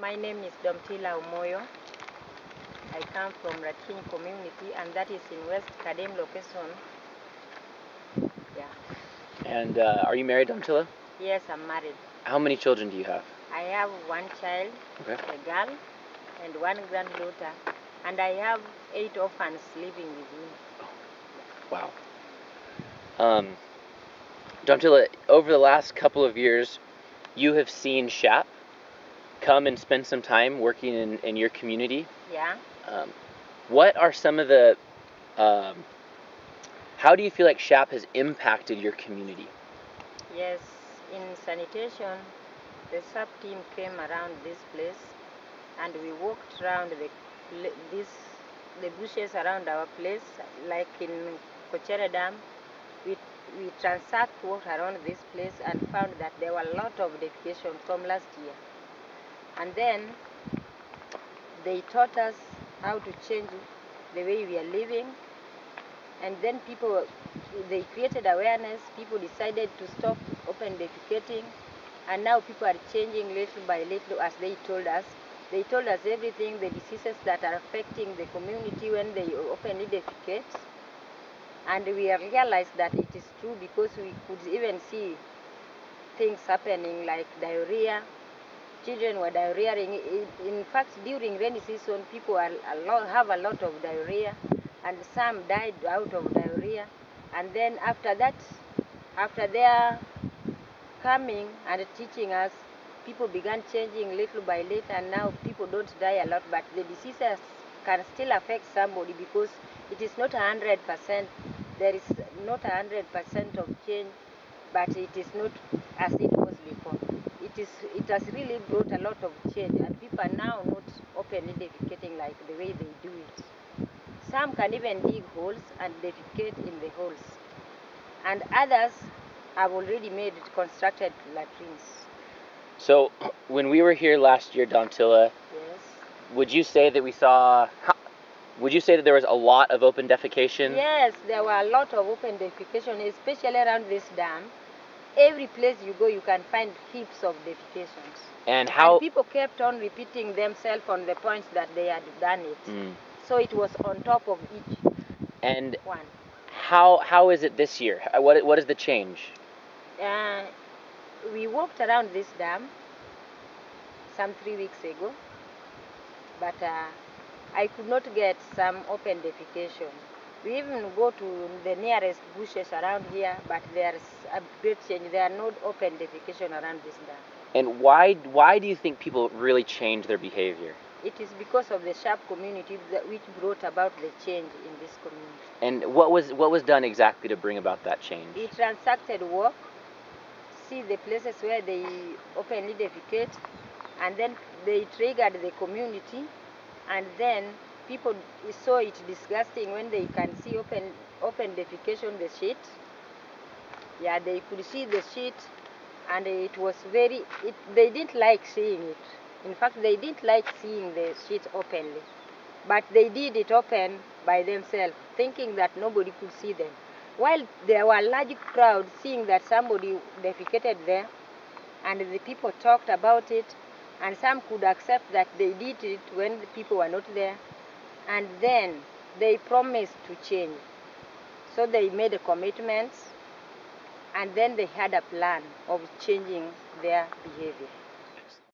My name is Domtila Omoyo. I come from Ratin community, and that is in West Kadem location. Yeah. And are you married, Domtila? Yes, I'm married. How many children do you have? I have one child, Okay. a girl, and one granddaughter. And I have 8 orphans living with me. Wow. Domtila, over the last couple of years, you have seen SCHAP come and spend some time working in your community. Yeah. What are some of the, how do you feel like SCHAP has impacted your community? Yes, in sanitation, the SCHAP team came around this place, and we walked around the bushes around our place, like in Kochere Dam. We walked around this place and found that there were a lot of defecation from last year. And then they taught us how to change the way we are living. And then they created awareness. People decided to stop open defecating. And now people are changing little by little, as they told us. They told us everything, the diseases that are affecting the community when they openly defecate. And we realized that it is true, because we could even see things happening like diarrhea. Children were diarrheaing. In fact, during rainy season, people have a lot of diarrhea, and some died out of diarrhea. And then after that, after their coming and teaching us, people began changing little by little, and now people don't die a lot, but the diseases can still affect somebody, because it is not 100%. There is not 100% of change, but it is not as it was before. It has really brought a lot of change, and people are now not openly defecating like the way they do it. Some can even dig holes and defecate in the holes, and others have already constructed latrines. So, when we were here last year, Domtila, Yes. would you say that there was a lot of open defecation? Yes, there were a lot of open defecation, especially around this dam. Every place you go, you can find heaps of defecations. And people kept on repeating themselves on the points that they had done it. So it was on top of each one. How is it this year? What is the change? We walked around this dam some 3 weeks ago, but I could not get some open defecation. We even go to the nearest bushes around here, but there's a great change. There are no open defecation around this dam. And why do you think people really change their behavior? It is because of the SCHAP community which brought about the change in this community. And what was done exactly to bring about that change? We transacted work, see the places where they openly defecate, and then they triggered the community, and then people saw it disgusting when they can see open defecation, the sheet. Yeah, they could see the sheet, and it was they didn't like seeing it. In fact, they didn't like seeing the sheet openly, but they did it open by themselves, thinking that nobody could see them. While there were large crowds seeing that somebody defecated there, and the people talked about it, and some could accept that they did it when the people were not there, and then they promised to change. So they made a commitment, and then they had a plan of changing their behavior.